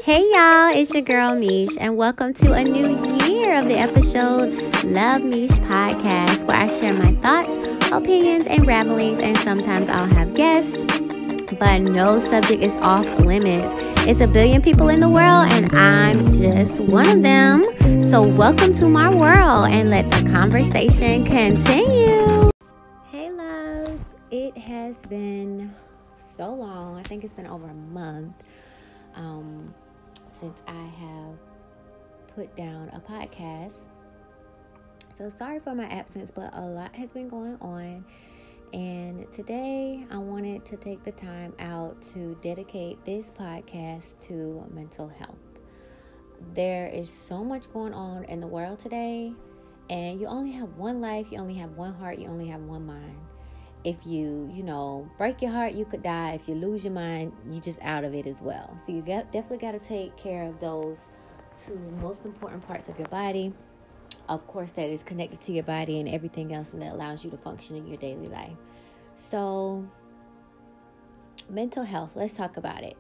Hey y'all, it's your girl Meesh, and welcome to a new year of the episode Love Meesh podcast, where I share my thoughts, opinions, and ramblings, and sometimes I'll have guests, but no subject is off limits. It's a billion people in the world, and I'm just one of them. So welcome to my world, and let the conversation continue. Hey loves, it has been so long. I think it's been over a month since I have put down a podcast. So sorry for my absence, but a lot has been going on. And today I wanted to take the time out to dedicate this podcast to mental health. There is so much going on in the world today, and you only have one life, you only have one heart, you only have one mind. If you break your heart, you could die. If you lose your mind, you just out of it as well. So you definitely got to take care of those two most important parts of your body. Of course, that is connected to your body and everything else, and that allows you to function in your daily life. So, mental health, let's talk about it.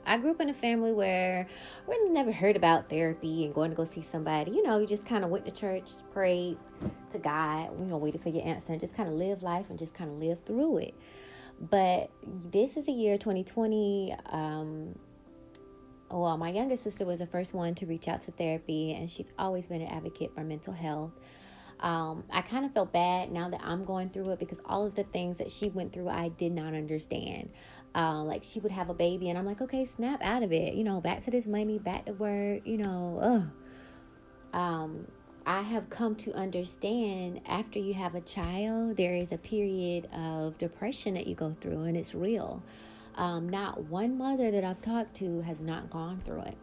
I grew up in a family where we never heard about therapy and going to go see somebody. You just kind of went to church, prayed to God, waited for your answer, and just kind of live life and just kind of live through it. But this is the year 2020. My youngest sister was the first one to reach out to therapy, and she's always been an advocate for mental health. I kind of felt bad now that I'm going through it, because all of the things that she went through, I did not understand. Like she would have a baby and I'm like, okay, snap out of it, back to this money, back to work, I have come to understand after you have a child, there is a period of depression that you go through, and it's real. Not one mother that I've talked to has not gone through it.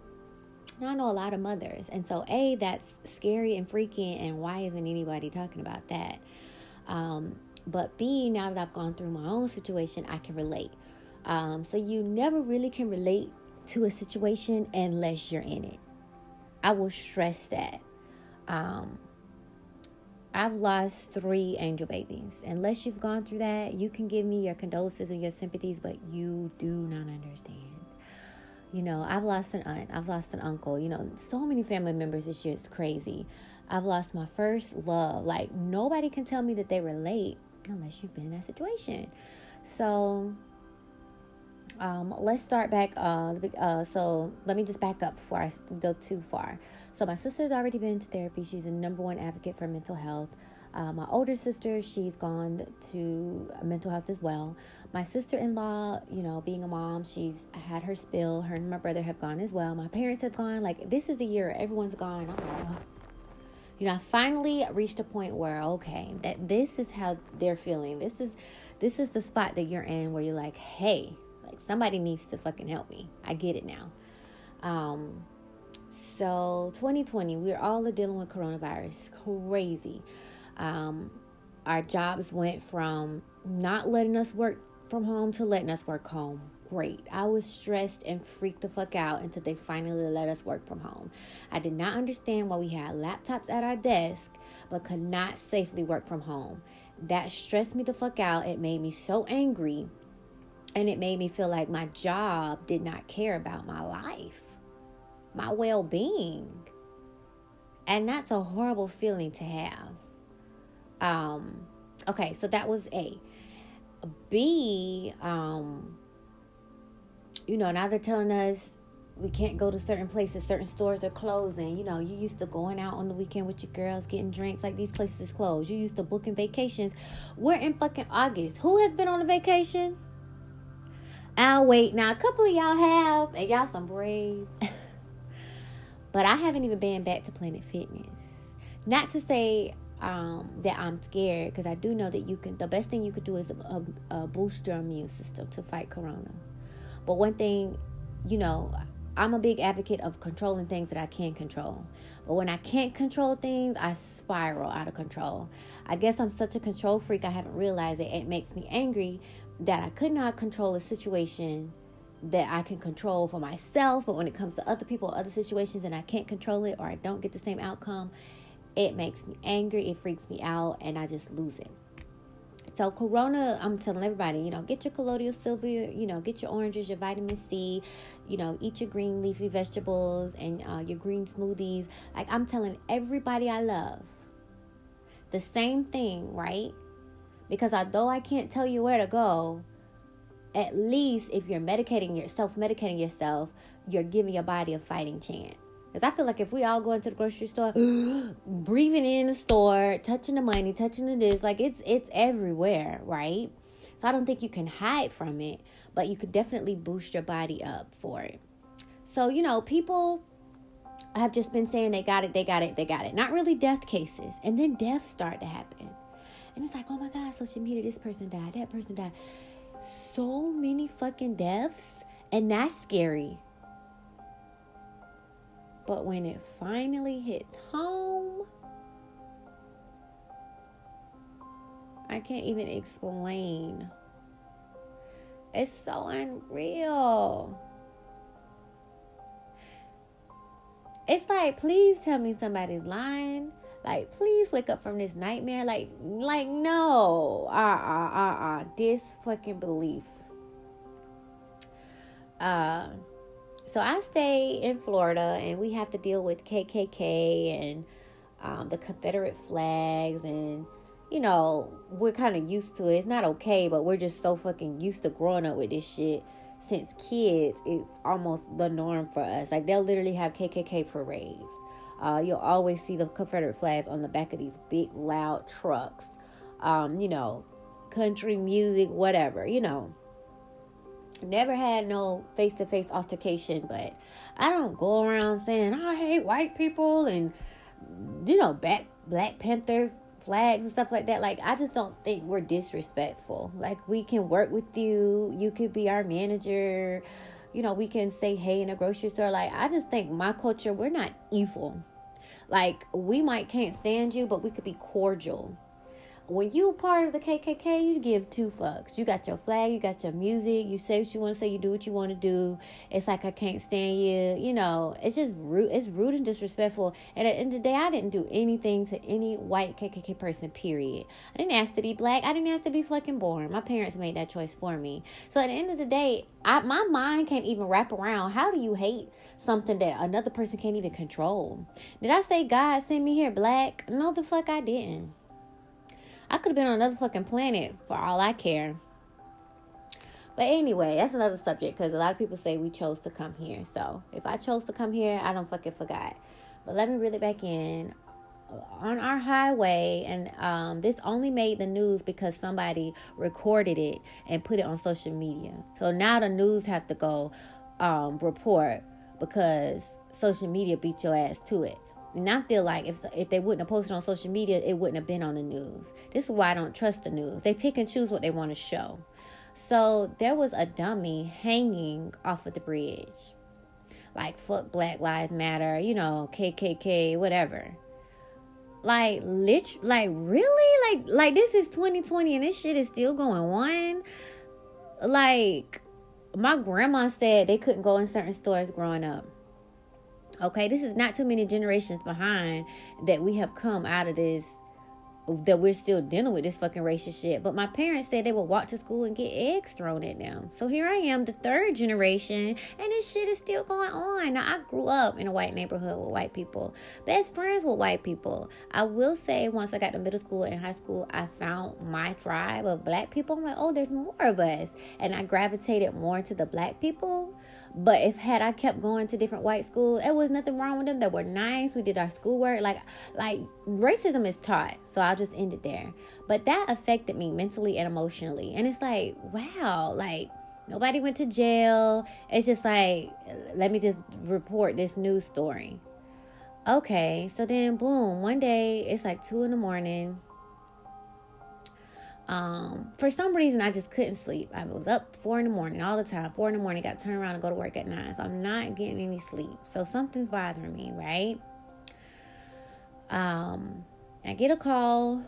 Now, I know a lot of mothers, and so that's scary and freaky, and why isn't anybody talking about that? But B, now that I've gone through my own situation, I can relate. So you never really can relate to a situation unless you're in it. I will stress that. I've lost 3 angel babies. Unless you've gone through that, you can give me your condolences and your sympathies, but you do not understand. I've lost an aunt. I've lost an uncle. So many family members this year. It's crazy. I've lost my first love. Like, nobody can tell me that they relate unless you've been in that situation. So, let's start back. So let me just back up before I go too far. So my sister's already been to therapy. She's the number one advocate for mental health. My older sister, she's gone to mental health as well. My sister-in-law, being a mom, she's had her spill. Her and my brother have gone as well. My parents have gone. Like, this is the year everyone's gone. I'm like, oh. I finally reached a point where, okay, that this is how they're feeling. This is the spot that you're in where you're like, hey, like, somebody needs to fucking help me. I get it now. So 2020, we're all dealing with coronavirus. Crazy. Our jobs went from not letting us work from home to letting us work home. Great. I was stressed and freaked the fuck out until they finally let us work from home. I did not understand why we had laptops at our desk but could not safely work from home. That stressed me the fuck out. It made me so angry, and it made me feel like my job did not care about my life, my well-being. And that's a horrible feeling to have. Okay, so that was A. B, now they're telling us we can't go to certain places, certain stores are closing. You used to going out on the weekend with your girls, getting drinks, like these places is closed. You used to booking vacations. We're in fucking August. Who has been on a vacation? I'll wait. Now, a couple of y'all have, and y'all some brave. But I haven't even been back to Planet Fitness. Not to say that I'm scared, because I do know that the best thing you could do is boost your immune system to fight corona. But one thing, I'm a big advocate of controlling things that I can control. But when I can't control things, I spiral out of control. I guess I'm such a control freak, I haven't realized it. It makes me angry that I could not control a situation that I can control for myself, but when it comes to other people, other situations, and I can't control it, or I don't get the same outcome, it makes me angry, it freaks me out, and I just lose it. So Corona, I'm telling everybody, get your colloidal silver, get your oranges, your vitamin C, eat your green leafy vegetables and your green smoothies. Like, I'm telling everybody I love the same thing, right? Because although I can't tell you where to go, at least if you're medicating yourself, you're giving your body a fighting chance. Because I feel like if we all go into the grocery store, breathing in the store, touching the money, touching the this, like it's everywhere, right? So I don't think you can hide from it, but you could definitely boost your body up for it. So, people have just been saying they got it. Not really death cases. And then deaths start to happen. And it's like, oh my God, social media, this person died, that person died. So many fucking deaths. And that's scary. But when it finally hits home, I can't even explain. It's so unreal. It's like, please tell me somebody's lying. Like, please wake up from this nightmare. Like no. Disbelief. So I stay in Florida, and we have to deal with KKK and the Confederate flags, and we're kind of used to it. It's not okay, but we're just so fucking used to growing up with this shit since kids. It's almost the norm for us. Like, they'll literally have KKK parades. You'll always see the Confederate flags on the back of these big loud trucks. Country music, whatever, Never had no face-to-face altercation, but I don't go around saying I hate white people and Black Panther flags and stuff like that. Like, I just don't think we're disrespectful. Like, we can work with you. You could be our manager. We can say hey in a grocery store. Like, I just think my culture, we're not evil. Like, we can't stand you, but we could be cordial. When you part of the KKK, you give two fucks. You got your flag, you got your music, you say what you want to say, you do what you want to do. It's like, I can't stand you. It's just rude. It's rude and disrespectful. And at the end of the day, I didn't do anything to any white KKK person, period. I didn't ask to be black. I didn't ask to be fucking born. My parents made that choice for me. So at the end of the day, my mind can't even wrap around. How do you hate something that another person can't even control? Did I say God sent me here black? No, the fuck I didn't. I could have been on another fucking planet for all I care. But anyway, that's another subject, because a lot of people say we chose to come here. So if I chose to come here, I don't fucking forgot. But let me reel it back in. On our highway, and this only made the news because somebody recorded it and put it on social media. So now the news have to go report, because social media beat your ass to it. And I feel like if they wouldn't have posted on social media, it wouldn't have been on the news. This is why I don't trust the news. They pick and choose what they want to show. So there was a dummy hanging off of the bridge. Like, fuck Black Lives Matter, KKK, whatever. Like, really? Like this is 2020 and this shit is still going on? Like, my grandma said they couldn't go in certain stores growing up. Okay, this is not too many generations behind that we have come out of this, that we're still dealing with this fucking racist shit. But my parents said they would walk to school and get eggs thrown at them. So here I am, the third generation, and this shit is still going on. Now, I grew up in a white neighborhood with white people, best friends with white people. I will say, once I got to middle school and high school, I found my tribe of black people. I'm like, oh, there's more of us. And I gravitated more to the black people. But had I kept going to different white schools, there was nothing wrong with them. They were nice. We did our schoolwork. Like racism is taught. So I'll just end it there. But that affected me mentally and emotionally. And it's like, wow, like nobody went to jail. It's just like, let me just report this news story. Okay. So then boom, one day it's like 2 a.m. For some reason, I just couldn't sleep. I was up 4 a.m. all the time. 4 a.m, got to turn around and go to work at 9. So I'm not getting any sleep. So something's bothering me, right? I get a call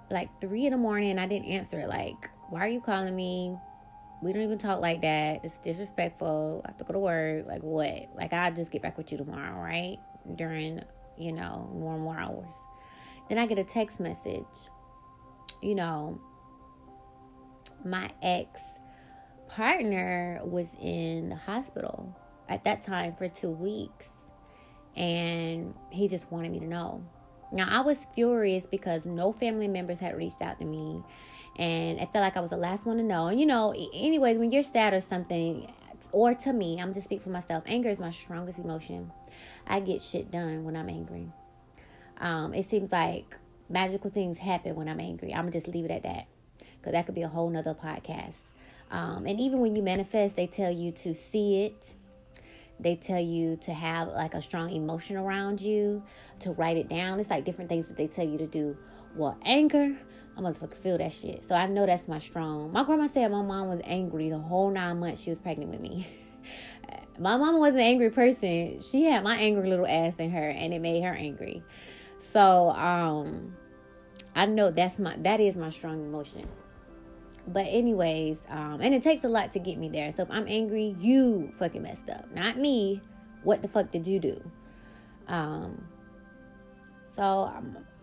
like 3 a.m. and I didn't answer it. Like, why are you calling me? We don't even talk like that. It's disrespectful. I have to go to work. Like, what? Like, I'll just get back with you tomorrow, right? During, normal hours. Then I get a text message. my ex partner was in the hospital at that time for 2 weeks, and he just wanted me to know. Now, I was furious because no family members had reached out to me, and I felt like I was the last one to know. And, anyways, when you're sad or something, or to me, I'm just speaking for myself, anger is my strongest emotion. I get shit done when I'm angry. It seems like magical things happen when I'm angry. I'm going to just leave it at that, because that could be a whole nother podcast. And even when you manifest, they tell you to see it. They tell you to have like a strong emotion around you, to write it down. It's like different things that they tell you to do. Well, anger, I motherfucking feel that shit. So I know that's my strong. My grandma said my mom was angry the whole 9 months she was pregnant with me. My mama wasn't an angry person. She had my angry little ass in her, and it made her angry. So I know that is my strong emotion. But anyways, and it takes a lot to get me there. So if I'm angry, you fucking messed up, not me. What the fuck did you do? So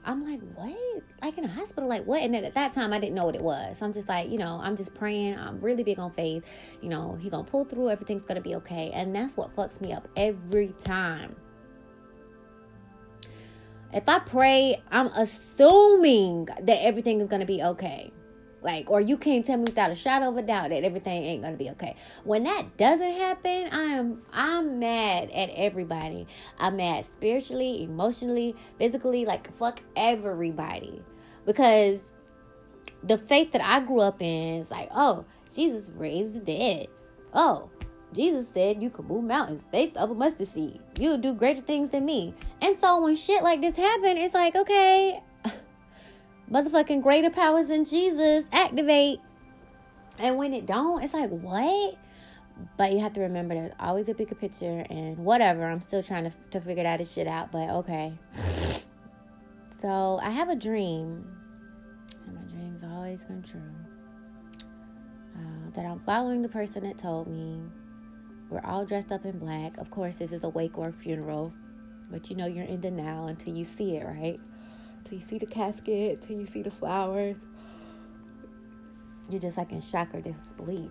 I'm like, what? Like in a hospital, like what? And at that time, I didn't know what it was. So I'm just like, I'm just praying. I'm really big on faith. He gonna pull through. Everything's gonna be okay. And that's what fucks me up every time. If I pray, I'm assuming that everything is gonna be okay. Or you can't tell me without a shadow of a doubt that everything ain't gonna be okay. When that doesn't happen, I'm mad at everybody. I'm mad spiritually, emotionally, physically, fuck everybody. Because the faith that I grew up in is like, oh, Jesus raised the dead. Oh, Jesus said you can move mountains. Faith of a mustard seed. You'll do greater things than me. And so when shit like this happen, it's like, okay, motherfucking greater powers than Jesus activate. And when it don't, it's like, what? But you have to remember there's always a bigger picture, and whatever. I'm still trying to figure that shit out, but okay. So I have a dream, and my dreams always come true, that I'm following the person that told me. We're all dressed up in black. Of course, this is a wake or a funeral, but you're in denial until you see it, right? Till you see the casket, till you see the flowers. You're just like in shock or disbelief.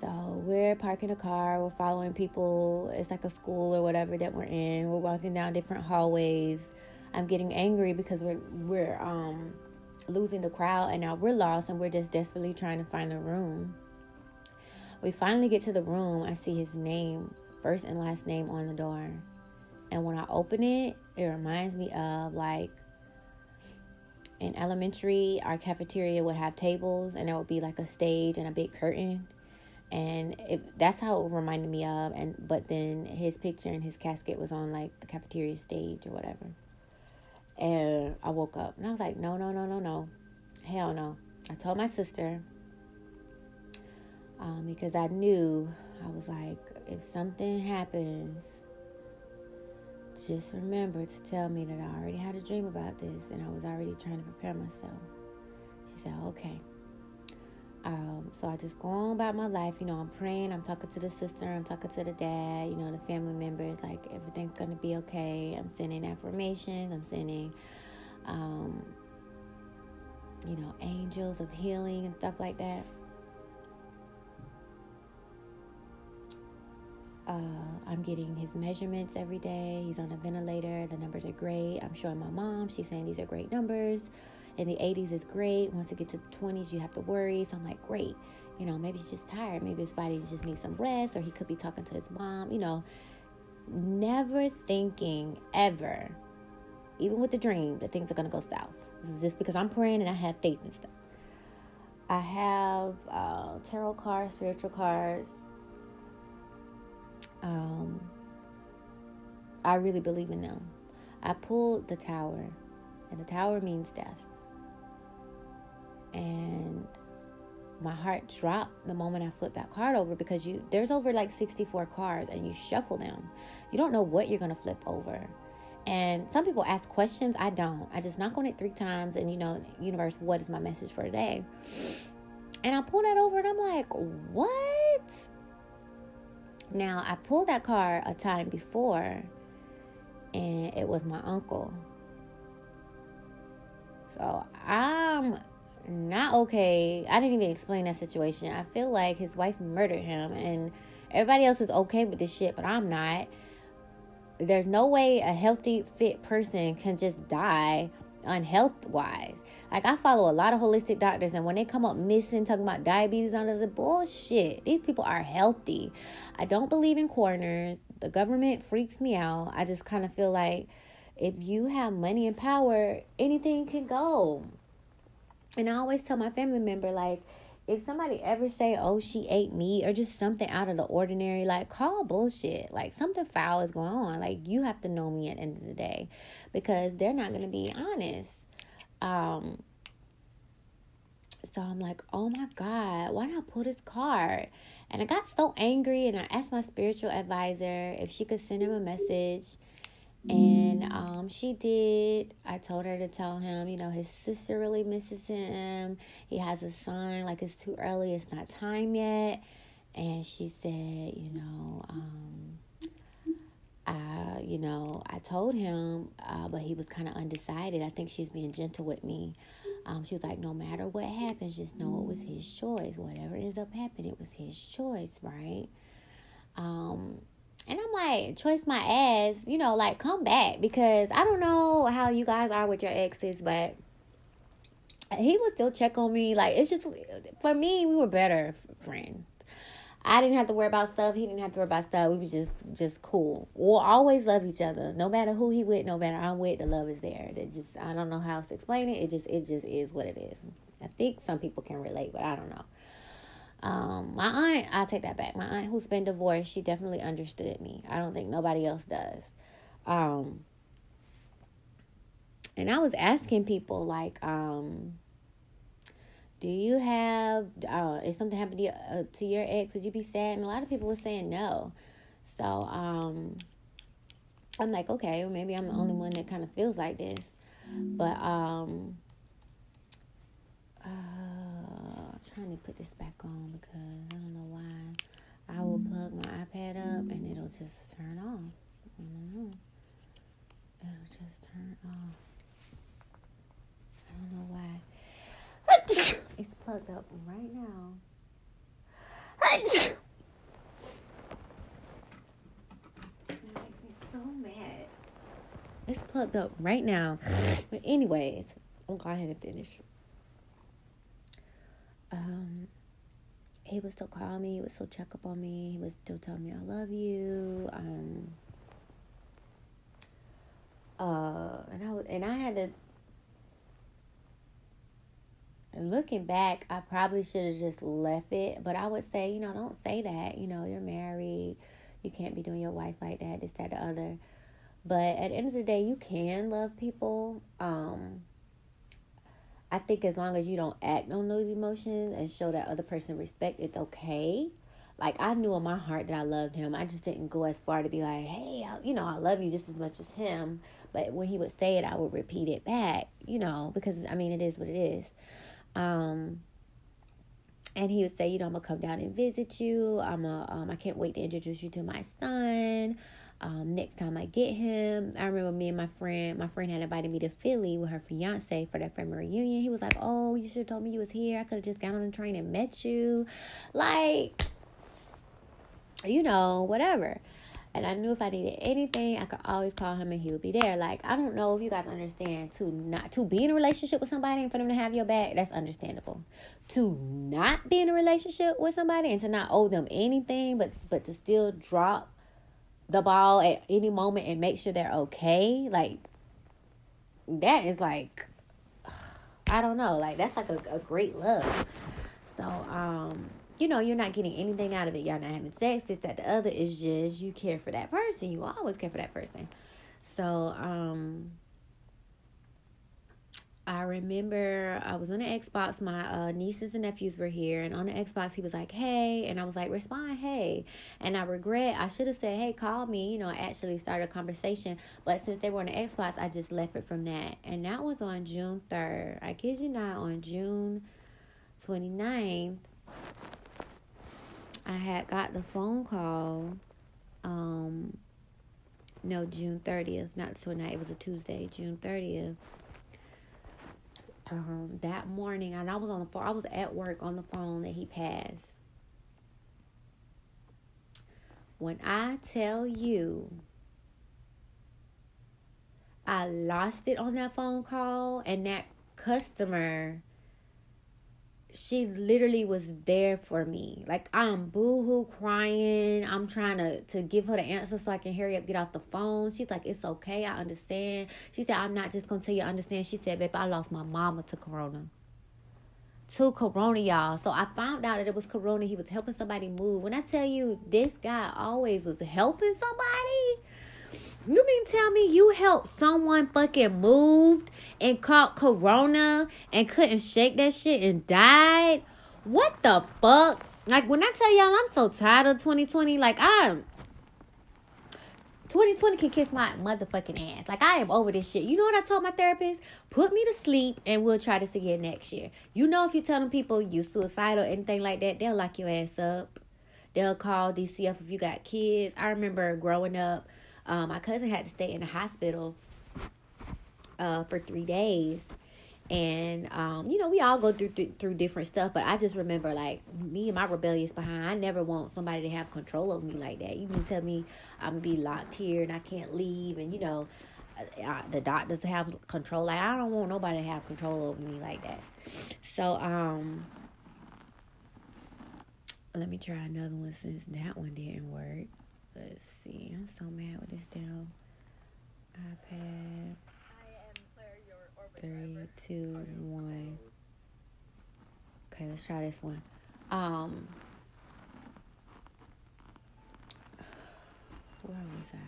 So we're parking a car. We're following people. It's like a school or whatever that we're in. We're walking down different hallways. I'm getting angry because we're losing the crowd, and now we're lost, and we're just desperately trying to find a room. We finally get to the room. I see his name, first and last name, on the door. And when I open it, it reminds me of in elementary, our cafeteria would have tables, and there would be like a stage and a big curtain. And that's how it reminded me of. But then his picture and his casket was on the cafeteria stage or whatever. And I woke up and I was like, no. Hell no. I told my sister, because I knew, I was like, if something happens, just remember to tell me that I already had a dream about this and I was already trying to prepare myself. She said, okay. So I just go on about my life. I'm praying. I'm talking to the sister. I'm talking to the dad, the family members. Everything's going to be okay. I'm sending affirmations. I'm sending, angels of healing and stuff like that. I'm getting his measurements every day. He's on a ventilator. The numbers are great. I'm showing my mom. She's saying these are great numbers. In the 80s is great. Once it gets to the 20s, you have to worry. So I'm like, great. Maybe he's just tired. Maybe his body just needs some rest, or he could be talking to his mom. Never thinking ever, even with the dream, that things are going to go south. This is just because I'm praying and I have faith and stuff. I have tarot cards, spiritual cards. I really believe in them. I pulled the tower, and the tower means death. And my heart dropped the moment I flipped that card over, because there's over 64 cards, and you shuffle them. You don't know what you're going to flip over. And some people ask questions. I don't. I just knock on it 3 times, and universe, what is my message for today? And I pull that over, and I'm like, what? Now, I pulled that card a time before, and it was my uncle. So I'm not okay. I didn't even explain that situation. I feel like his wife murdered him, and everybody else is okay with this shit, but I'm not. There's no way a healthy, fit person can just die unhealth-wise. Like, I follow a lot of holistic doctors, and when they come up missing, talking about diabetes on the bullshit. These people are healthy. I don't believe in coroners. The government freaks me out. I just kind of feel like if you have money and power, anything can go. And I always tell my family member, like, if somebody ever say, oh, she ate meat or just something out of the ordinary, like, call bullshit. Like, something foul is going on. Like, you have to know me at the end of the day, because they're not going to be honest. So I'm like, oh my God, why did I pull this card? And I got so angry, and I asked my spiritual advisor if she could send him a message. And she did. I told her to tell him, his sister really misses him. He has a son, like, it's too early, it's not time yet. And she said, I told him, but he was kind of undecided. I think she's being gentle with me. She was like, no matter what happens, just know it was his choice. Whatever ends up happening, it was his choice, right? And I'm like, choice my ass, like, come back. Because I don't know how you guys are with your exes, but he would still check on me. Like, it's just, for me, we were better friends. I didn't have to worry about stuff. He didn't have to worry about stuff. We was just cool. We'll always love each other. No matter who he with, no matter I'm with, the love is there. I don't know how else to explain it. It just is what it is. I think some people can relate, but I don't know. My aunt, I'll take that back. My aunt, who's been divorced, she definitely understood me. I don't think nobody else does. And I was asking people, like, do you have, if something happened to your ex, would you be sad? And a lot of people were saying no. So, I'm like, okay, well, maybe I'm the only one that kind of feels like this. But, trying to put this back on because I don't know why. I will plug my iPad up and it'll just turn off. I don't know. It'll just turn off. I don't know why. It's plugged up right now. That makes me so mad. It's plugged up right now. But anyways, I'll go ahead and finish. He would still call me. He would still check up on me. He would still tell me I love you. And I had to. Looking back, I probably should have just left it. But I would say, don't say that. You're married. You can't be doing your wife like that. This, that, the other. But at the end of the day, you can love people. I think as long as you don't act on those emotions and show that other person respect, it's okay. Like, I knew in my heart that I loved him. I just didn't go as far to be like, hey, I love you just as much as him. But when he would say it, I would repeat it back, because, it is what it is. And he would say, I'm going to come down and visit you. I can't wait to introduce you to my son. Next time I get him, I remember me and my friend had invited me to Philly with her fiance for that family reunion. He was like, oh, you should have told me you was here. I could have just got on the train and met you. Like, whatever. And I knew if I needed anything, I could always call him and he would be there. Like, I don't know if you guys understand, to be in a relationship with somebody and for them to have your back, that's understandable. To not be in a relationship with somebody and to not owe them anything, but to still drop the ball at any moment and make sure they're okay, like, that is like, I don't know, like, that's like a great love. So, you're not getting anything out of it. Y'all not having sex, this, that, the other. It's just you care for that person. You always care for that person. So, I remember I was on the Xbox. My nieces and nephews were here. And on the Xbox, he was like, hey. And I was like, respond, hey. And I should have said, hey, call me. I actually started a conversation. But since they were on the Xbox, I just left it from that. And that was on June 3rd. I kid you not, on June 29th. I had got the phone call, June 30th, not the 29th, it was a Tuesday, June 30th. that morning, and I was on the phone. I was at work on the phone that he passed. When I tell you, I lost it on that phone call, and that customer, she literally was there for me. Like, I'm boo-hoo crying. I'm trying to give her the answer so I can hurry up, get off the phone. She's like, it's okay, I understand. She said, I'm not just going to tell you I understand. She said, babe, I lost my mama to corona. To corona, y'all. So I found out that it was corona. He was helping somebody move. When I tell you, this guy always was helping somebody. You mean tell me you helped someone fucking moved and caught corona and couldn't shake that shit and died? What the fuck? Like, when I tell y'all I'm so tired of 2020, like, 2020 can kiss my motherfucking ass. Like, I am over this shit. You know what I told my therapist? Put me to sleep and we'll try this again next year. You know, if you tell them people you suicidal or anything like that, they'll lock your ass up. They'll call DCF if you got kids. I remember growing up, my cousin had to stay in the hospital for 3 days. And, we all go through different stuff. But I just remember, like, me and my rebellious behind, I never want somebody to have control over me like that. You mean tell me I'm going to be locked here and I can't leave. And, the doctors have control. Like, I don't want nobody to have control over me like that. So, let me try another one since that one didn't work. Let's see. I'm so mad with this damn iPad. 3, 2, 1. Okay, let's try this one. Where was I?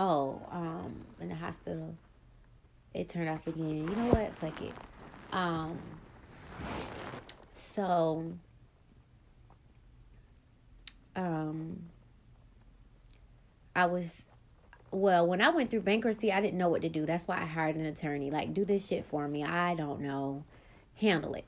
Oh, in the hospital. It turned off again. You know what? Fuck it. So, when I went through bankruptcy, I didn't know what to do. That's why I hired an attorney. Like, do this shit for me. I don't know. Handle it.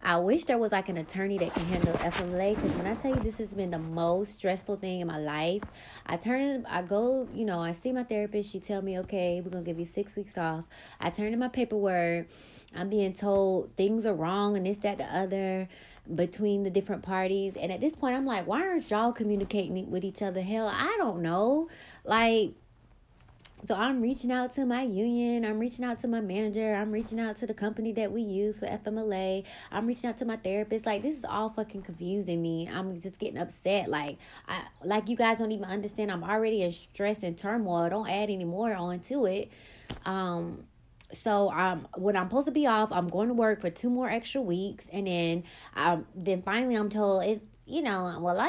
I wish there was like an attorney that can handle FMLA, because when I tell you this has been the most stressful thing in my life, I see my therapist. She tell me, okay, we're going to give you 6 weeks off. I turn in my paperwork. I'm being told things are wrong and this, that, the other between the different parties. And at this point, I'm like, why aren't y'all communicating with each other? Hell, I don't know. Like, so I'm reaching out to my union. I'm reaching out to my manager. I'm reaching out to the company that we use for FMLA. I'm reaching out to my therapist. Like, this is all fucking confusing me. I'm just getting upset. Like you guys don't even understand. I'm already in stress and turmoil. Don't add any more onto it. So when I'm supposed to be off, I'm going to work for 2 more extra weeks. And then finally I'm told, I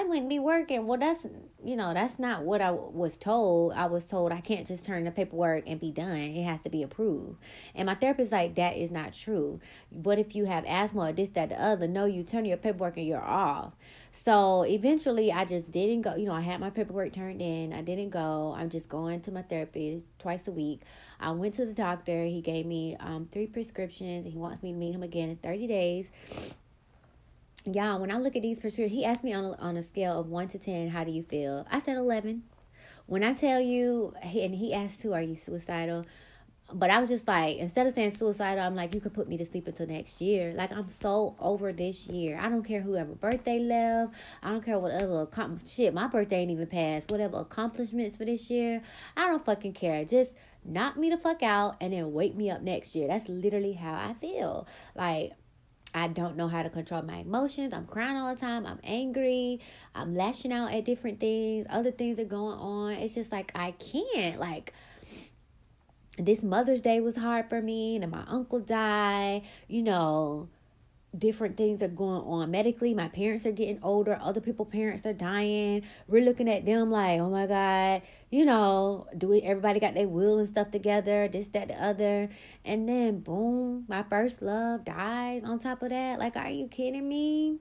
wouldn't be working. Well, that's not what I was told. I was told I can't just turn in the paperwork and be done. It has to be approved. And my therapist like, that is not true. What if you have asthma or this, that, the other? No, you turn your paperwork and you're off. So eventually I just didn't go. I had my paperwork turned in. I didn't go. I'm just going to my therapist twice a week. I went to the doctor. He gave me 3 prescriptions. He wants me to meet him again in 30 days. Y'all, when I look at these prescriptions, he asked me on a scale of 1 to 10, how do you feel? I said 11. When I tell you, and he asked too, are you suicidal? But I was just like, instead of saying suicidal, I'm like, you could put me to sleep until next year. Like, I'm so over this year. I don't care whoever birthday left. I don't care what other shit. My birthday ain't even passed. Whatever accomplishments for this year, I don't fucking care. Just knock me the fuck out and then wake me up next year. That's literally how I feel. Like, I don't know how to control my emotions. I'm crying all the time. I'm angry. I'm lashing out at different things. Other things are going on. It's just like, I can't. Like, this Mother's Day was hard for me. And then my uncle died. Different things are going on medically. My parents are getting older. Other people's parents are dying. We're looking at them like, oh my God, everybody got their will and stuff together, this, that, the other. And then boom, my first love dies on top of that. Like, are you kidding me?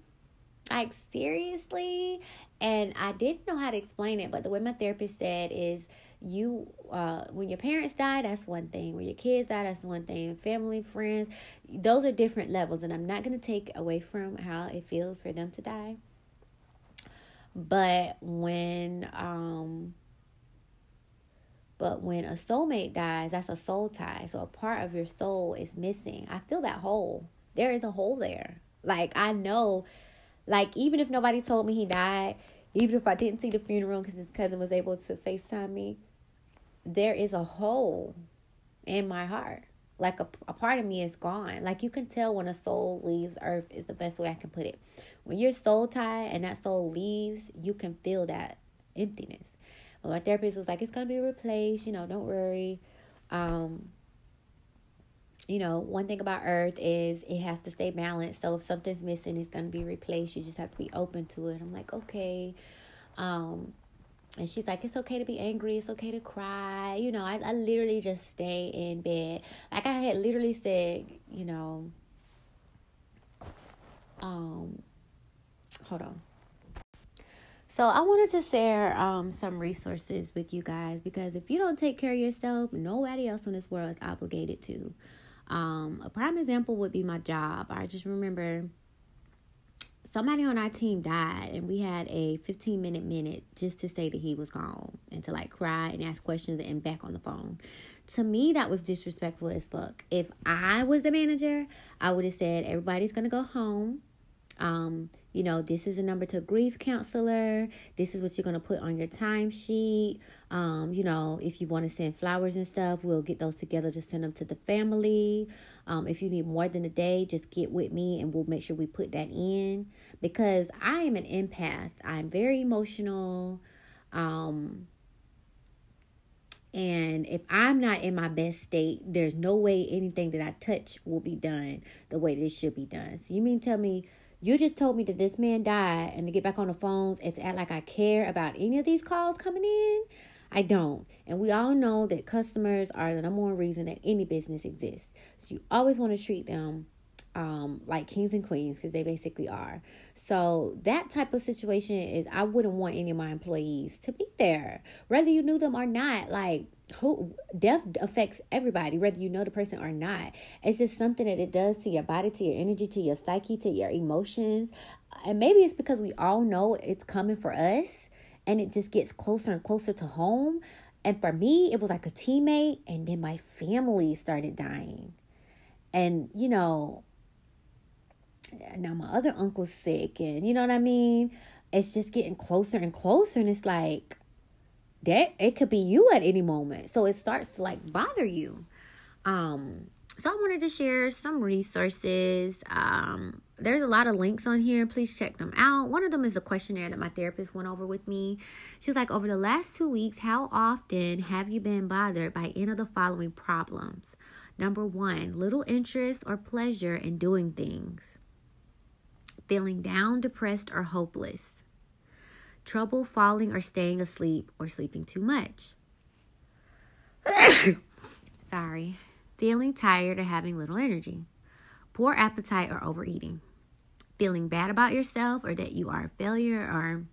Like, seriously? And I didn't know how to explain it, but the way my therapist said is, when your parents die, that's one thing. When your kids die, that's one thing. Family, friends, those are different levels. And I'm not going to take away from how it feels for them to die. But when But when a soulmate dies, that's a soul tie. So a part of your soul is missing. I feel that hole. There is a hole there. Like, I know, like, even if nobody told me he died, even if I didn't see the funeral because his cousin was able to FaceTime me, there is a hole in my heart. Like, a part of me is gone. Like, you can tell when a soul leaves earth is the best way I can put it. When you're soul tied and that soul leaves, you can feel that emptiness. But my therapist was like, it's going to be replaced. You know, don't worry. You know, one thing about earth is it has to stay balanced. So if something's missing, it's going to be replaced. You just have to be open to it. I'm like, okay. And she's like, it's okay to be angry. It's okay to cry. You know, I literally just stay in bed. Like I had literally said, you know, hold on. So I wanted to share some resources with you guys, because if you don't take care of yourself, nobody else in this world is obligated to. A prime example would be my job. I just remember somebody on our team died, and we had a 15-minute just to say that he was gone and to like cry and ask questions and back on the phone. To me, that was disrespectful as fuck. If I was the manager, I would have said, everybody's going to go home. You know, this is a number to a grief counselor. This is what you're going to put on your timesheet. You know, if you want to send flowers and stuff, we'll get those together. Just send them to the family. If you need more than a day, just get with me and we'll make sure we put that in. Because I am an empath. I'm very emotional. And if I'm not in my best state, there's no way anything that I touch will be done the way that it should be done. So you mean tell me, you just told me that this man died, and to get back on the phones and to act like I care about any of these calls coming in? I don't. And we all know that customers are the number one reason that any business exists. So you always want to treat them like kings and queens, because they basically are. So that type of situation is, I wouldn't want any of my employees to be there, whether you knew them or not. Like, death affects everybody, whether you know the person or not. It's just something that it does to your body, to your energy, to your psyche, to your emotions. And maybe it's because we all know it's coming for us, and it just gets closer and closer to home. And for me, it was like a teammate, and then my family started dying. And, you know, now my other uncle's sick, and you know what I mean? It's just getting closer and closer, and it's like, that it could be you at any moment. So it starts to like bother you. So I wanted to share some resources. There's a lot of links on here. Please check them out. One of them is a questionnaire that my therapist went over with me. She was like, over the last 2 weeks, how often have you been bothered by any of the following problems? Number 1, little interest or pleasure in doing things. Feeling down, depressed, or hopeless. Trouble falling or staying asleep or sleeping too much. Sorry. Feeling tired or having little energy. Poor appetite or overeating. Feeling bad about yourself or that you are a failure or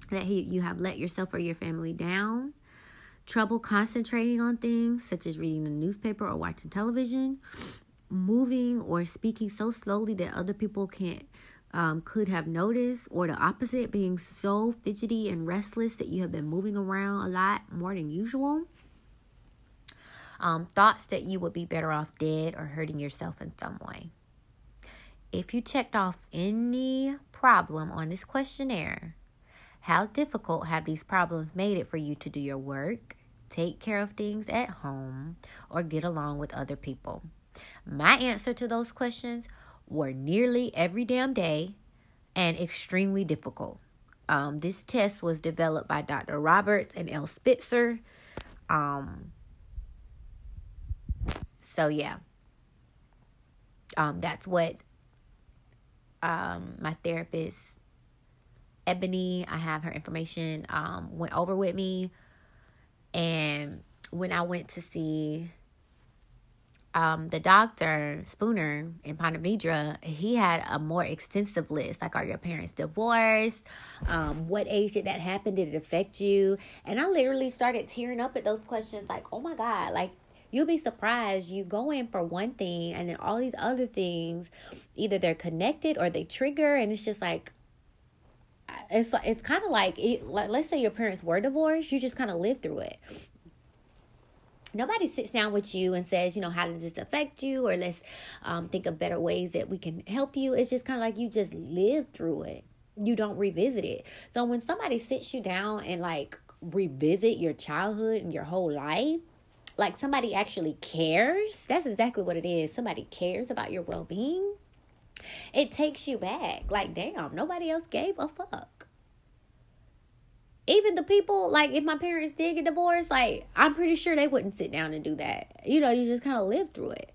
that you have let yourself or your family down. Trouble concentrating on things such as reading the newspaper or watching television. Moving or speaking so slowly that other people could have noticed, or the opposite, being so fidgety and restless that you have been moving around a lot more than usual. Thoughts that you would be better off dead or hurting yourself in some way. If you checked off any problem on this questionnaire, how difficult have these problems made it for you to do your work, take care of things at home, or get along with other people? My answer to those questions were nearly every damn day and extremely difficult. This test was developed by Dr. Roberts and L. Spitzer. So yeah, that's what my therapist, Ebony, I have her information, went over with me. And when I went to see the doctor, Spooner, in Ponte Vedra, he had a more extensive list. Like, are your parents divorced? What age did that happen? Did it affect you? And I literally started tearing up at those questions. Like, oh my God, like, you'll be surprised. You go in for one thing, and then all these other things, either they're connected or they trigger. And it's just like, it's kind of like, let's say your parents were divorced. You just kind of live through it. Nobody sits down with you and says, how does this affect you? Or let's think of better ways that we can help you. It's just kind of like you just live through it. You don't revisit it. So when somebody sits you down and like revisit your childhood and your whole life, like somebody actually cares. That's exactly what it is. Somebody cares about your well-being. It takes you back. Like, damn, nobody else gave a fuck. Even the people, like, if my parents did get divorced, like, I'm pretty sure they wouldn't sit down and do that. You just kind of live through it.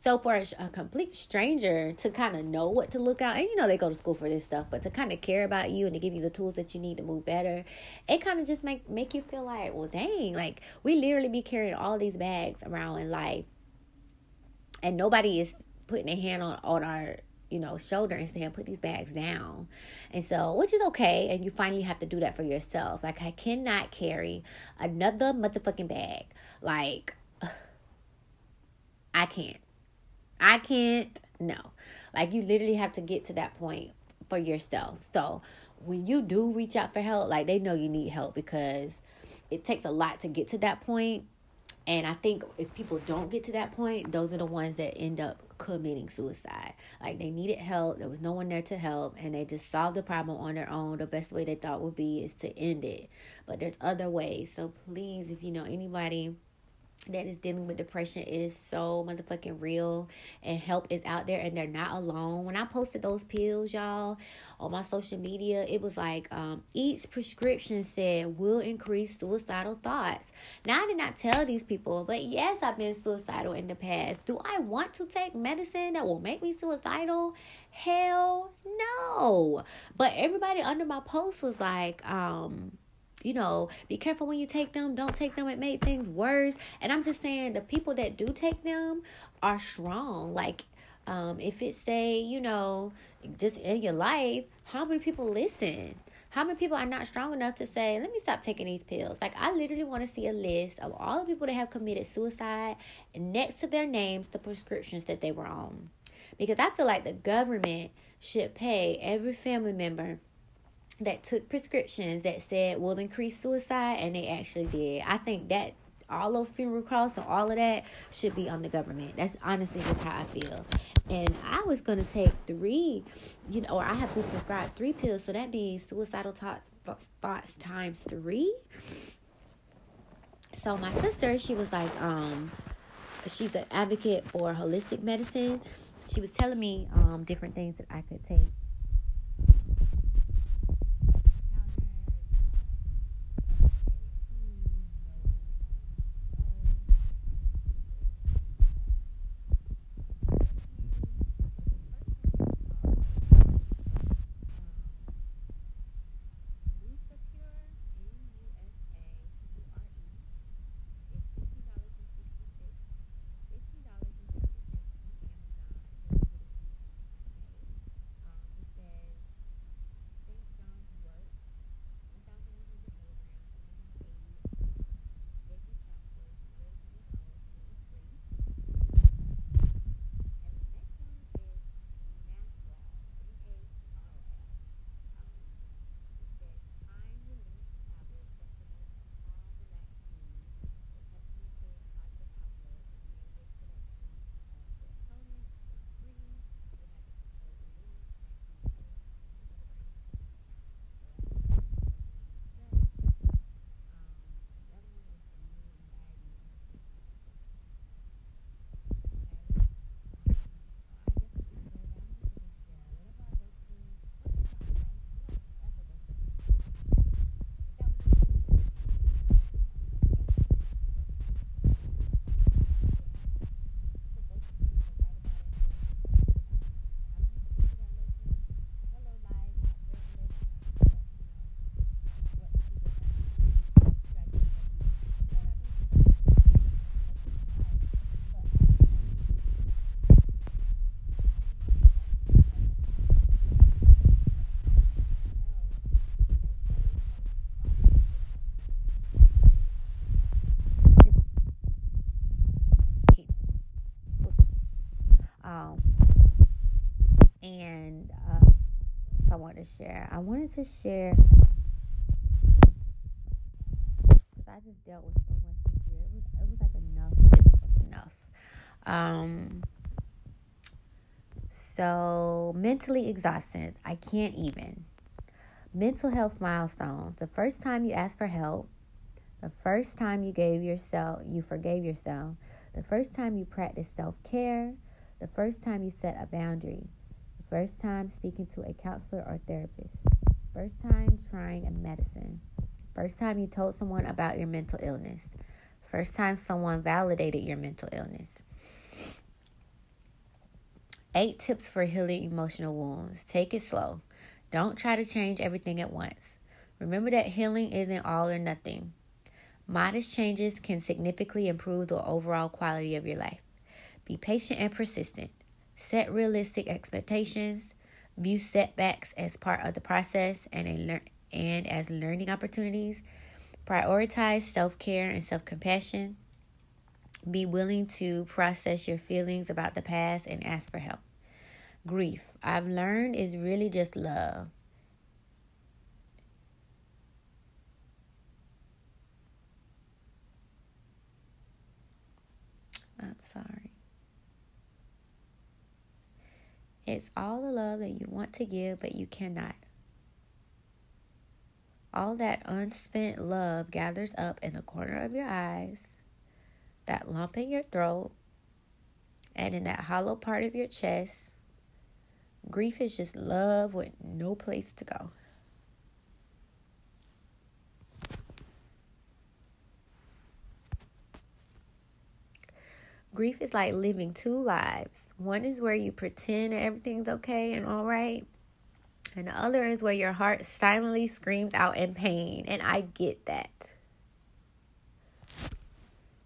So for a complete stranger to kind of know what to look out, and they go to school for this stuff, but to kind of care about you and to give you the tools that you need to move better, it kind of just make you feel like, well, dang, like we literally be carrying all these bags around in life, and nobody is putting a hand on our shoulder and saying, put these bags down. And so, which is okay, and you finally have to do that for yourself. Like, I cannot carry another motherfucking bag. Like, I can't, no. Like, you literally have to get to that point for yourself. So, when you do reach out for help, like, they know you need help because it takes a lot to get to that point. And I think if people don't get to that point, those are the ones that end up committing suicide. Like, they needed help. There was no one there to help. And they just solved the problem on their own. The best way they thought would be is to end it. But there's other ways. So, please, if you know anybody that is dealing with depression, it is so motherfucking real, and help is out there, and they're not alone. When I posted those pills, y'all, on my social media, it was like each prescription said will increase suicidal thoughts. Now, I did not tell these people, but yes, I've been suicidal in the past. Do I want to take medicine that will make me suicidal? Hell no. But everybody under my post was like, be careful when you take them. Don't take them. It made things worse. And I'm just saying, the people that do take them are strong. Like, if it say, just in your life, how many people listen? How many people are not strong enough to say, let me stop taking these pills? Like, I literally want to see a list of all the people that have committed suicide, and next to their names, the prescriptions that they were on. Because I feel like the government should pay every family member that took prescriptions that said will increase suicide, and they actually did. I think that all those funeral costs and all of that should be on the government. That's honestly just how I feel. And I was going to take 3, or I have been prescribed 3 pills, so that means suicidal thoughts times 3. So my sister, she was like, she's an advocate for holistic medicine. She was telling me different things that I could take. And I wanted to share because I just dealt with so much this year. It was like a was enough. So mentally exhausted. I can't even. Mental health milestones. The first time you asked for help. The first time you forgave yourself. The first time you practiced self-care. The first time you set a boundary. The first time speaking to a counselor or therapist. First time trying a medicine. First time you told someone about your mental illness. First time someone validated your mental illness. 8 tips for healing emotional wounds. Take it slow. Don't try to change everything at once. Remember that healing isn't all or nothing. Modest changes can significantly improve the overall quality of your life. Be patient and persistent. Set realistic expectations. View setbacks as part of the process and as learning opportunities. Prioritize self-care and self-compassion. Be willing to process your feelings about the past and ask for help. Grief, I've learned, is really just love. I'm sorry. It's all the love that you want to give, but you cannot. All that unspent love gathers up in the corner of your eyes, that lump in your throat, and in that hollow part of your chest. Grief is just love with no place to go. Grief is like living 2 lives. One is where you pretend that everything's okay and all right. And the other is where your heart silently screams out in pain. And I get that.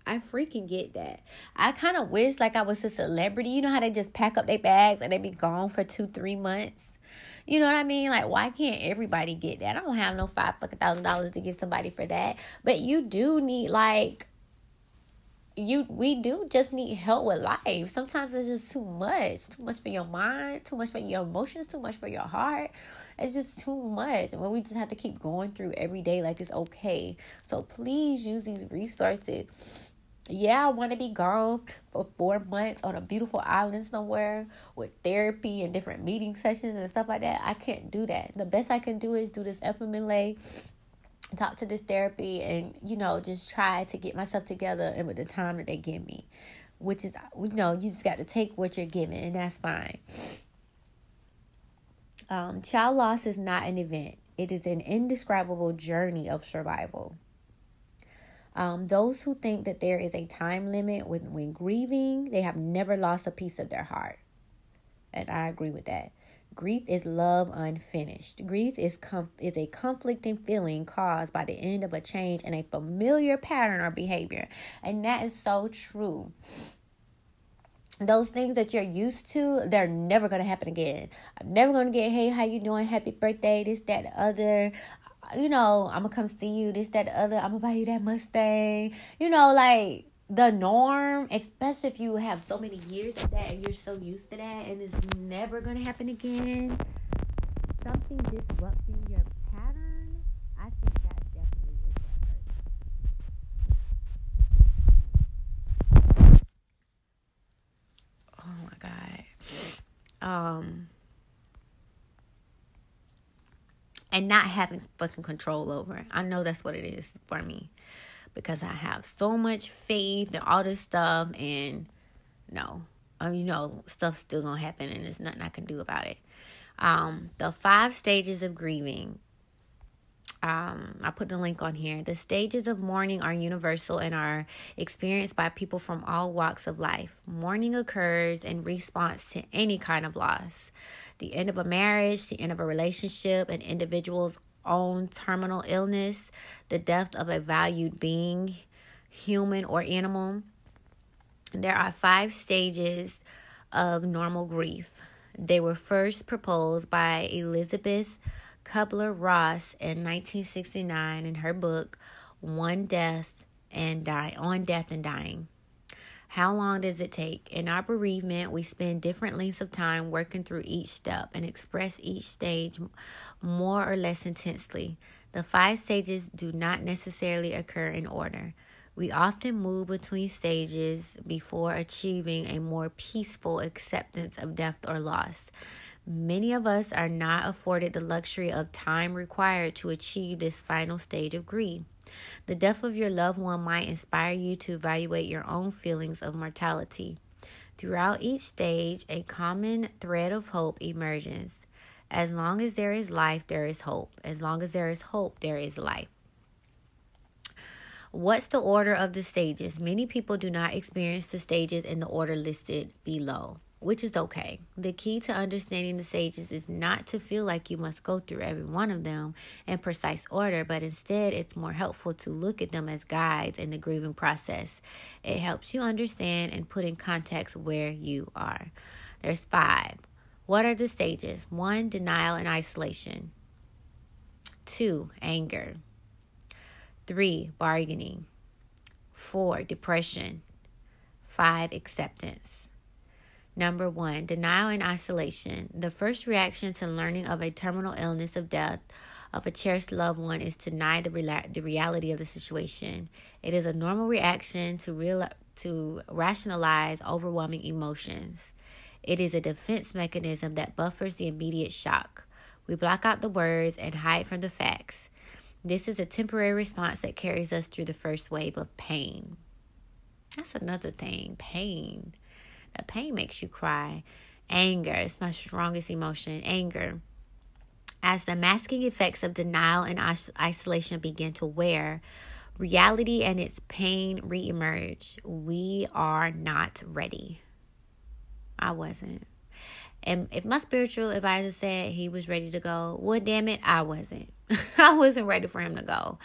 I freaking get that. I kind of wish like I was a celebrity. You know how they just pack up their bags and they be gone for 2-3 months? You know what I mean? Like, why can't everybody get that? I don't have no $5,000 to give somebody for that. But you do need like... we do just need help with life. Sometimes it's just too much for your mind, too much for your emotions, too much for your heart. It's just too much, and we just have to keep going through every day like it's okay. So please use these resources. Yeah, I want to be gone for 4 months on a beautiful island somewhere with therapy and different meeting sessions and stuff like that. I can't do that. The best I can do is do this FMLA, talk to this therapy, and just try to get myself together and with the time that they give me, which is you just got to take what you're given, and that's fine. Child loss is not an event. It is an indescribable journey of survival. Those who think that there is a time limit when grieving, they have never lost a piece of their heart, and I agree with that. Grief is love unfinished. Grief is a conflicting feeling caused by the end of a change in a familiar pattern or behavior. And that is so true. Those things that you're used to, they're never going to happen again. I'm never going to get, hey, how you doing? Happy birthday, this, that, the other. I'm going to come see you, this, that, the other. I'm going to buy you that Mustang. Like... the norm, especially if you have so many years of that and you're so used to that and it's never going to happen again. Something disrupting your pattern, I think that definitely is that. Oh my God. And not having fucking control over it. I know that's what it is for me. Because I have so much faith and all this stuff, and no, stuff's still gonna happen, and there's nothing I can do about it. The 5 stages of grieving. I put the link on here. The stages of mourning are universal and are experienced by people from all walks of life. Mourning occurs in response to any kind of loss. The end of a marriage, the end of a relationship, an individual's own terminal illness, the death of a valued being, human or animal. There are 5 stages of normal grief. They were first proposed by Elizabeth Kubler-Ross in 1969 in her book On Death and Dying. How long does it take? In our bereavement, we spend different lengths of time working through each step and express each stage more or less intensely. The 5 stages do not necessarily occur in order. We often move between stages before achieving a more peaceful acceptance of death or loss. Many of us are not afforded the luxury of time required to achieve this final stage of grief. The death of your loved one might inspire you to evaluate your own feelings of mortality. Throughout each stage, a common thread of hope emerges. As long as there is life, there is hope. As long as there is hope, there is life. What's the order of the stages? Many people do not experience the stages in the order listed below, which is okay. The key to understanding the stages is not to feel like you must go through every one of them in precise order, but instead it's more helpful to look at them as guides in the grieving process. It helps you understand and put in context where you are. There's 5. What are the stages? 1, denial and isolation. 2, anger. 3, bargaining. 4, depression. 5, acceptance. Number 1, denial and isolation. The first reaction to learning of a terminal illness of death of a cherished loved one is to deny the reality of the situation. It is a normal reaction to rationalize overwhelming emotions. It is a defense mechanism that buffers the immediate shock. We block out the words and hide from the facts. This is a temporary response that carries us through the first wave of pain. That's another thing, pain. The pain makes you cry. Anger is my strongest emotion, anger. As the masking effects of denial and isolation begin to wear, reality and its pain reemerge. We are not ready. I wasn't. And if my spiritual advisor said he was ready to go, well, damn it, I wasn't. I wasn't ready for him to go.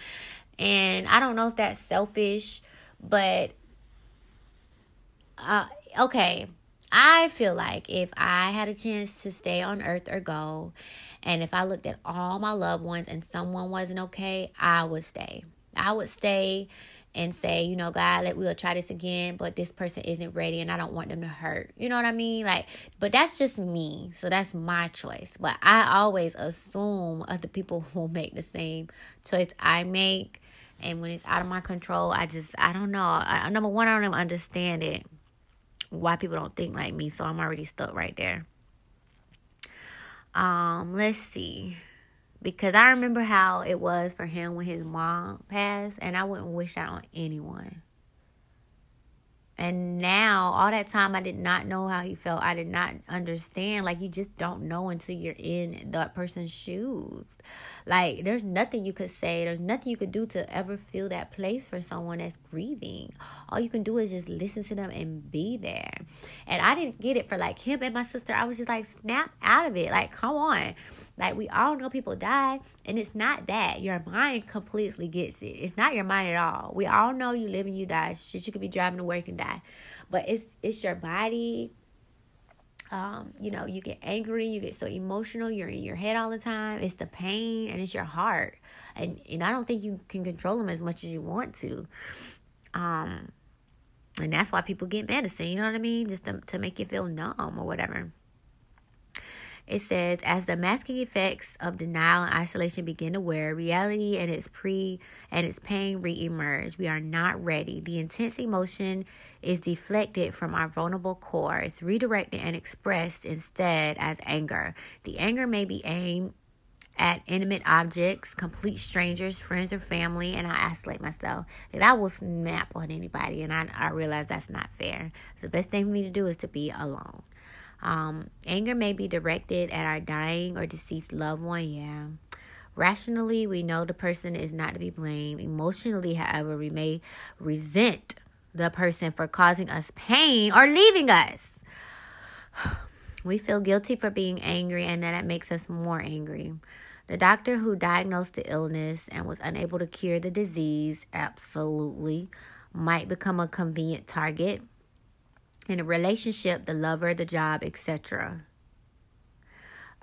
And I don't know if that's selfish, but okay. I feel like if I had a chance to stay on earth or go, and if I looked at all my loved ones and someone wasn't okay, I would stay. I would stay and say, you know, God, we'll try this again, but this person isn't ready and I don't want them to hurt. You know what I mean? But that's just me. So that's my choice. But I always assume other people will make the same choice I make. And when it's out of my control, I don't know. Number one, I don't even understand it. Why people don't think like me. So I'm already stuck right there. Let's see. Because I remember how it was for him when his mom passed. And I wouldn't wish that on anyone. And now, all that time, I did not know how he felt. I did not understand. You just don't know until you're in that person's shoes. There's nothing you could say. There's nothing you could do to ever feel that place for someone that's grieving. All you can do is just listen to them and be there. And I didn't get it for, him and my sister. I was just snap out of it. Come on. We all know people die. And it's not that. Your mind completely gets it. It's not your mind at all. We all know you live and you die. Shit, you could be driving to work and die. But it's your body. You get angry, you get so emotional, you're in your head all the time. It's the pain and it's your heart. And I don't think you can control them as much as you want to. And that's why people get medicine, you know what I mean? Just to make you feel numb or whatever. It says, as the masking effects of denial and isolation begin to wear, reality and its pain re-emerge. We are not ready. The intense emotion is deflected from our vulnerable core. It's redirected and expressed instead as anger. The anger may be aimed at intimate objects, complete strangers, friends or family, and I isolate myself. That I will snap on anybody, and I realize that's not fair. The best thing for me to do is to be alone. Anger may be directed at our dying or deceased loved one. Yeah. Rationally, we know the person is not to be blamed. Emotionally, however, we may resent the person for causing us pain or leaving us. We feel guilty for being angry, and then that makes us more angry. The doctor who diagnosed the illness and was unable to cure the disease, absolutely, might become a convenient target. In a relationship, the lover, the job, etc.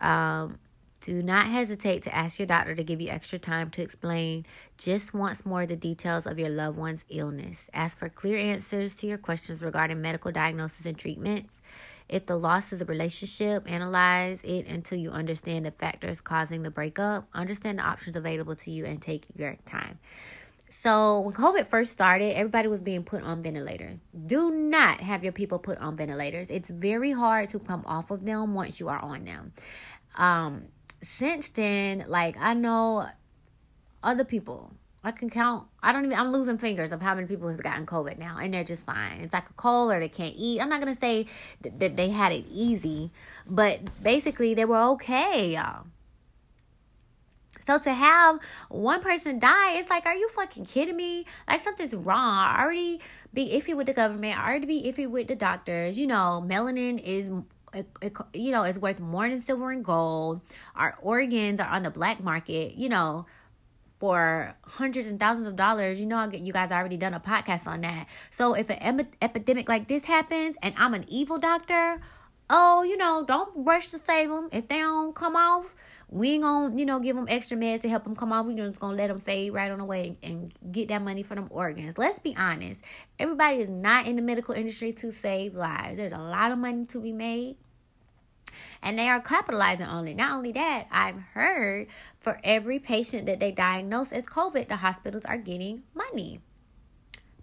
Do not hesitate to ask your doctor to give you extra time to explain just once more the details of your loved one's illness. Ask for clear answers to your questions regarding medical diagnosis and treatments. If the loss is a relationship, analyze it until you understand the factors causing the breakup. Understand the options available to you and take your time. So when COVID first started, everybody was being put on ventilators. Do not have your people put on ventilators. It's very hard to come off of them once you are on them. Since then, like, I know other people. I can count. I'm losing fingers of how many people have gotten COVID now, and they're just fine. It's like a cold, or they can't eat. I'm not going to say that they had it easy, but basically they were okay, y'all. So to have one person die, it's like, are you fucking kidding me? Like, something's wrong. I already be iffy with the government. I already be iffy with the doctors. Melanin is, is worth more than silver and gold. Our organs are on the black market, for hundreds and thousands of dollars. You guys already done a podcast on that. So if an epidemic like this happens and I'm an evil doctor, don't rush to save them. If they don't come off, we ain't gonna, give them extra meds to help them come off. We're just gonna let them fade right on away and get that money for them organs. Let's be honest. Everybody is not in the medical industry to save lives. There's a lot of money to be made, and they are capitalizing on it. Not only that, I've heard for every patient that they diagnose as COVID, the hospitals are getting money.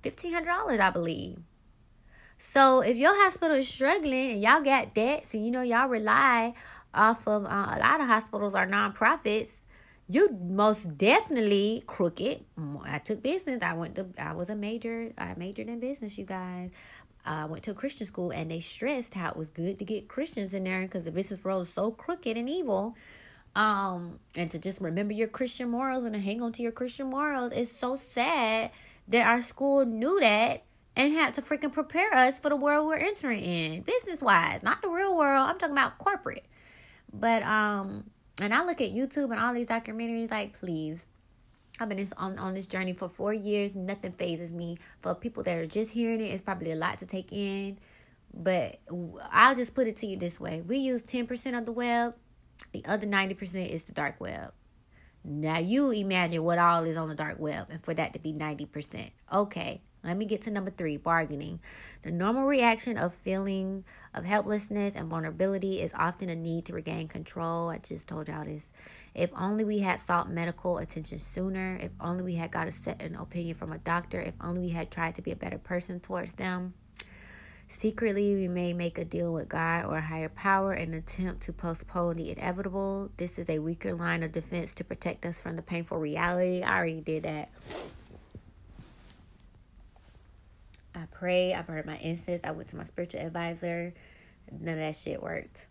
$1,500, I believe. So if your hospital is struggling and y'all got debts and y'all rely off of a lot of hospitals are nonprofits, you most definitely crooked. I took business. I majored in business, you guys. I went to a Christian school, and they stressed how it was good to get Christians in there because the business world is so crooked and evil. And to just remember your Christian morals and to hang on to your Christian morals. It's so sad that our school knew that and had to freaking prepare us for the world we're entering in, business-wise, not the real world. I'm talking about corporate. But, and I look at YouTube and all these documentaries, like, please. I've been on this journey for 4 years. Nothing phases me. For people that are just hearing it, it's probably a lot to take in. But I'll just put it to you this way. We use 10% of the web. The other 90% is the dark web. Now, you imagine what all is on the dark web, and for that to be 90%. Okay, let me get to number 3, bargaining. The normal reaction of feeling of helplessness and vulnerability is often a need to regain control. I just told y'all this. If only we had sought medical attention sooner. If only we had got a second opinion from a doctor. If only we had tried to be a better person towards them. Secretly, we may make a deal with God or a higher power in an attempt to postpone the inevitable. This is a weaker line of defense to protect us from the painful reality. I already did that. I prayed. I burned my incense. I went to my spiritual advisor. None of that shit worked.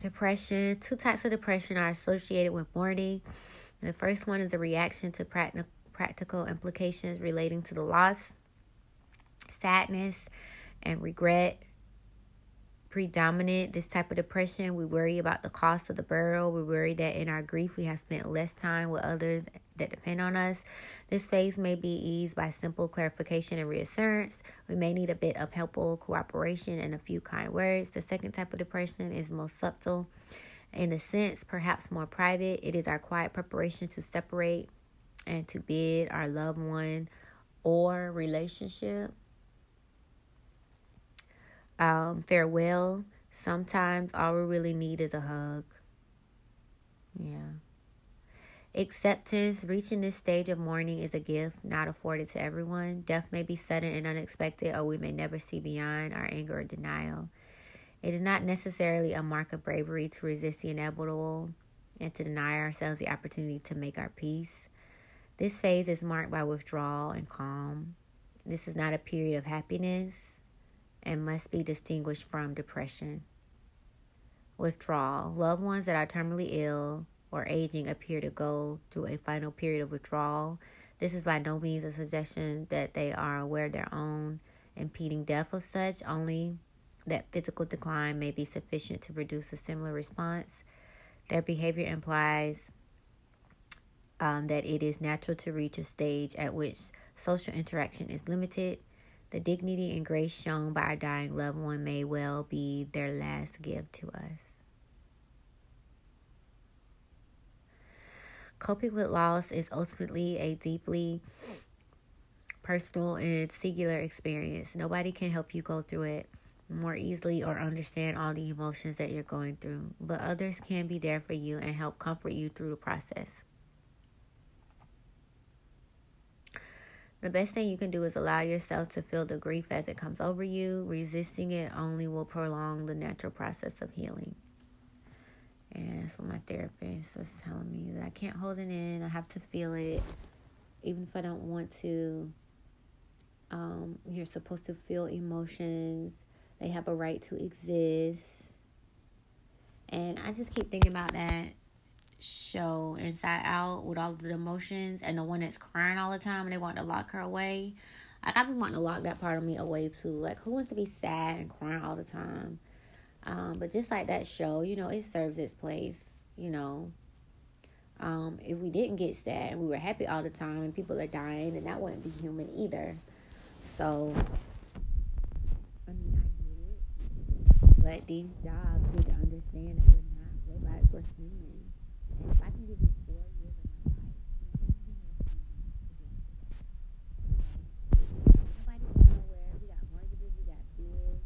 Depression. 2 types of depression are associated with mourning. The first one is a reaction to practical implications relating to the loss. Sadness and regret predominant this type of depression. We worry about the cost of the burial. We worry that in our grief we have spent less time with others that depend on us. This phase may be eased by simple clarification and reassurance. We may need a bit of helpful cooperation and a few kind words. The second type of depression is most subtle, in the sense perhaps more private. It is our quiet preparation to separate and to bid our loved one or relationship farewell. Sometimes all we really need is a hug. Yeah. Acceptance. Reaching this stage of mourning is a gift not afforded to everyone. Death may be sudden and unexpected, or we may never see beyond our anger or denial. It is not necessarily a mark of bravery to resist the inevitable and to deny ourselves the opportunity to make our peace. This phase is marked by withdrawal and calm. This is not a period of happiness and must be distinguished from depression. Withdrawal. Loved ones that are terminally ill or aging appear to go through a final period of withdrawal. This is by no means a suggestion that they are aware of their own impending death of such, only that physical decline may be sufficient to produce a similar response. Their behavior implies that it is natural to reach a stage at which social interaction is limited. The dignity and grace shown by our dying loved one may well be their last gift to us. Coping with loss is ultimately a deeply personal and singular experience. Nobody can help you go through it more easily or understand all the emotions that you're going through, but others can be there for you and help comfort you through the process. The best thing you can do is allow yourself to feel the grief as it comes over you. Resisting it only will prolong the natural process of healing. And that's what my therapist was telling me, that I can't hold it in. I have to feel it. Even if I don't want to, you're supposed to feel emotions. They have a right to exist. And I just keep thinking about that show, Inside Out, with all of the emotions, and the one that's crying all the time and they want to lock her away. Like, I've been wanting to lock that part of me away too. Like, who wants to be sad and crying all the time? But just like that show, it serves its place, If we didn't get sad and we were happy all the time and people are dying, then that wouldn't be human either. So, I mean, I get it. But these jobs need to understand that we're not robots, we're human. And if I can give you 4 years of my life, nobody going nowhere. We got mortgages, we got bills.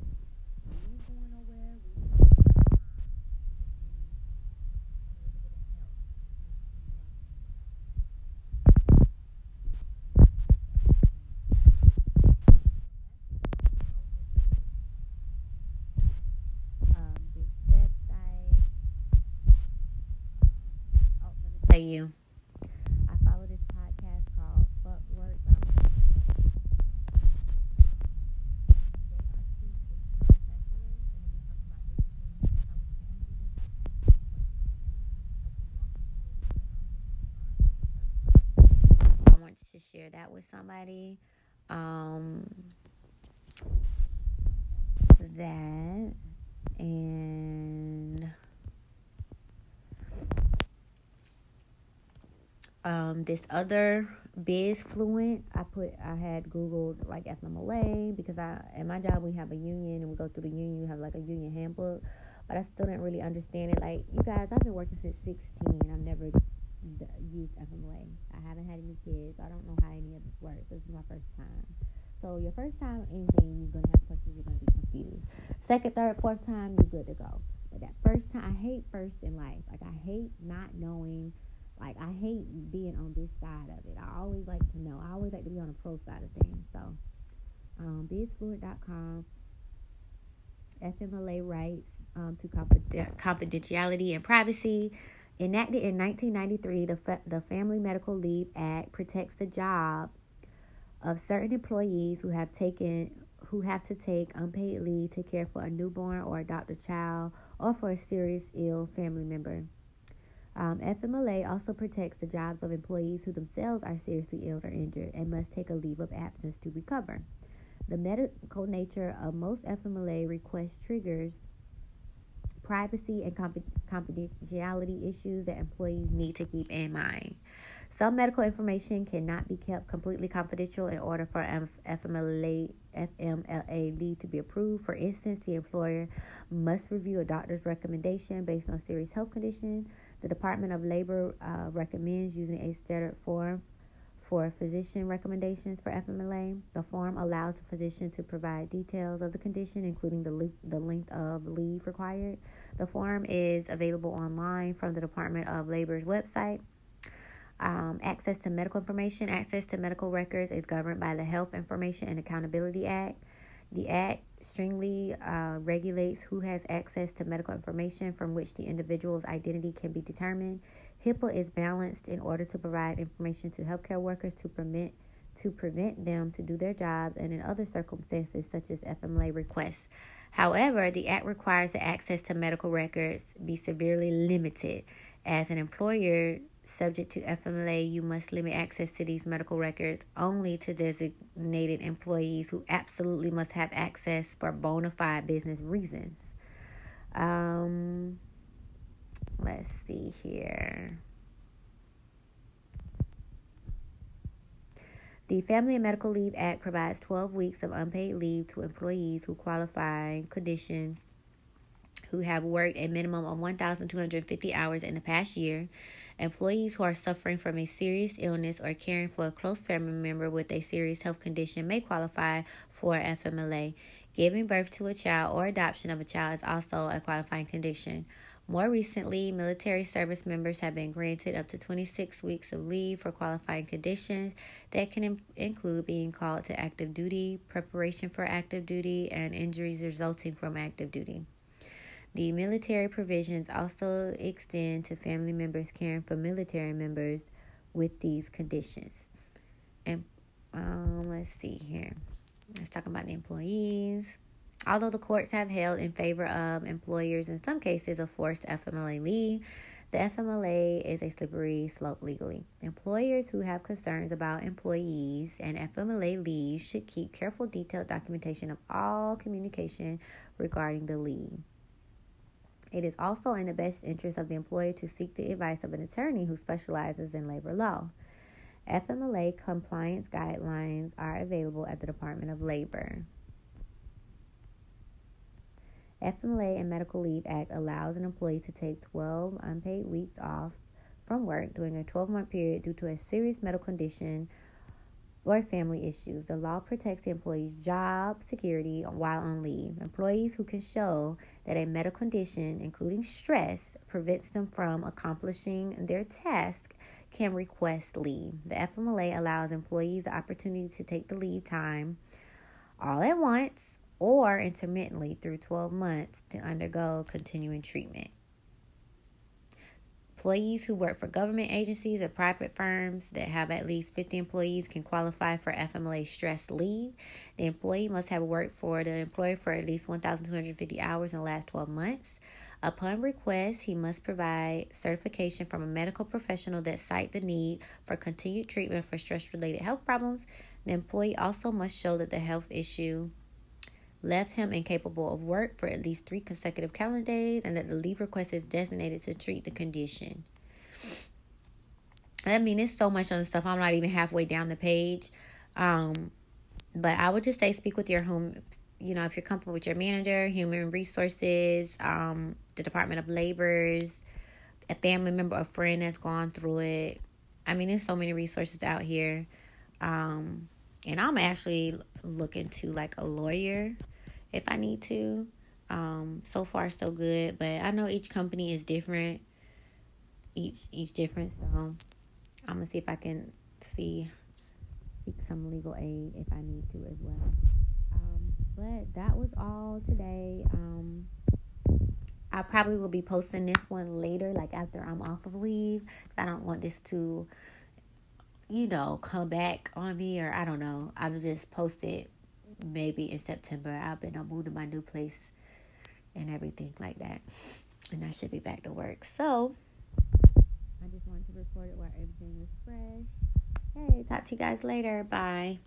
We ain't going nowhere. This website. Oh, let me tell you. I follow this podcast called Fuck Work, but I want to share that with somebody. That and this other biz fluent, I had googled like FMLA, because at my job we have a union and we go through the union. We have like a union handbook, but I still didn't really understand it. Like, you guys, I've been working since 16. I've never used FMLA. I haven't had any kids. I don't know how any of this works. This is my first time. So your first time anything, you're gonna have questions. You're gonna be confused. Second, third, fourth time, you're good to go. But that first time, I hate first in life. Like, I hate not knowing. Like, I hate being on this side of it. I always like to know. I always like to be on the pro side of things. So, bizfluent.com, FMLA rights to confidentiality and privacy. Enacted in 1993, the Family Medical Leave Act protects the job of certain employees who have to take unpaid leave to care for a newborn or adopt a child, or for a serious ill family member. FMLA also protects the jobs of employees who themselves are seriously ill or injured and must take a leave of absence to recover. The medical nature of most FMLA requests triggers privacy and confidentiality issues that employees need to keep in mind. Some medical information cannot be kept completely confidential in order for FMLA leave to be approved. For instance, the employer must review a doctor's recommendation based on serious health condition. The Department of Labor recommends using a standard form for physician recommendations for FMLA. The form allows the physician to provide details of the condition, including the length of leave required. The form is available online from the Department of Labor's website. Access to medical information. Access to medical records is governed by the Health Information and Accountability Act. The Act strictly regulates who has access to medical information from which the individual's identity can be determined. HIPAA is balanced in order to provide information to healthcare workers to prevent them to do their jobs, and in other circumstances such as FMLA requests. However, the Act requires that access to medical records be severely limited. As an employer subject to FMLA, you must limit access to these medical records only to designated employees who absolutely must have access for bona fide business reasons. Let's see here. The Family and Medical Leave Act provides 12 weeks of unpaid leave to employees who qualify conditions who have worked a minimum of 1,250 hours in the past year. Employees who are suffering from a serious illness or caring for a close family member with a serious health condition may qualify for FMLA. Giving birth to a child or adoption of a child is also a qualifying condition. More recently, military service members have been granted up to 26 weeks of leave for qualifying conditions that can include being called to active duty, preparation for active duty, and injuries resulting from active duty. The military provisions also extend to family members caring for military members with these conditions. And let's see here. Let's talk about the employees. Although the courts have held in favor of employers in some cases of forced FMLA leave, the FMLA is a slippery slope legally. Employers who have concerns about employees and FMLA leave should keep careful, detailed documentation of all communication regarding the leave. It is also in the best interest of the employer to seek the advice of an attorney who specializes in labor law. FMLA compliance guidelines are available at the Department of Labor. FMLA and Medical Leave Act allows an employee to take 12 unpaid weeks off from work during a 12-month period due to a serious medical condition or family issues. The law protects the employee's job security while on leave. Employees who can show that a medical condition, including stress, prevents them from accomplishing their task can request leave. The FMLA allows employees the opportunity to take the leave time all at once or intermittently through 12 months to undergo continuing treatment. Employees who work for government agencies or private firms that have at least 50 employees can qualify for FMLA stress leave. The employee must have worked for the employer for at least 1,250 hours in the last 12 months. Upon request, he must provide certification from a medical professional that cite the need for continued treatment for stress-related health problems. The employee also must show that the health issue left him incapable of work for at least 3 consecutive calendar days, and that the leave request is designated to treat the condition. I mean, it's so much other stuff. I'm not even halfway down the page. But I would just say speak with your home, if you're comfortable with your manager, human resources, the Department of Labor's, a family member or friend that's gone through it. I mean, there's so many resources out here. And I'm actually looking to like a lawyer if I need to. So far so good, but I know each company is different. Each different. So I'm gonna see if I can seek some legal aid if I need to as well. But that was all today. I probably will be posting this one later, like after I'm off of leave. I don't want this to come back on me, or I don't know. I will just post it maybe in September. I'll move to my new place and everything like that. And I should be back to work. So, I just wanted to record it while everything was fresh. Hey, talk to you guys later. Bye.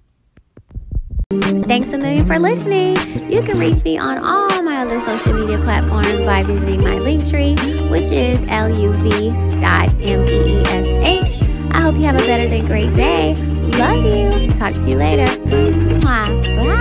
Thanks a million for listening. You can reach me on all my other social media platforms by visiting my link tree, which is luv.meesh. I hope you have a better than great day. Love you. Talk to you later. Bye.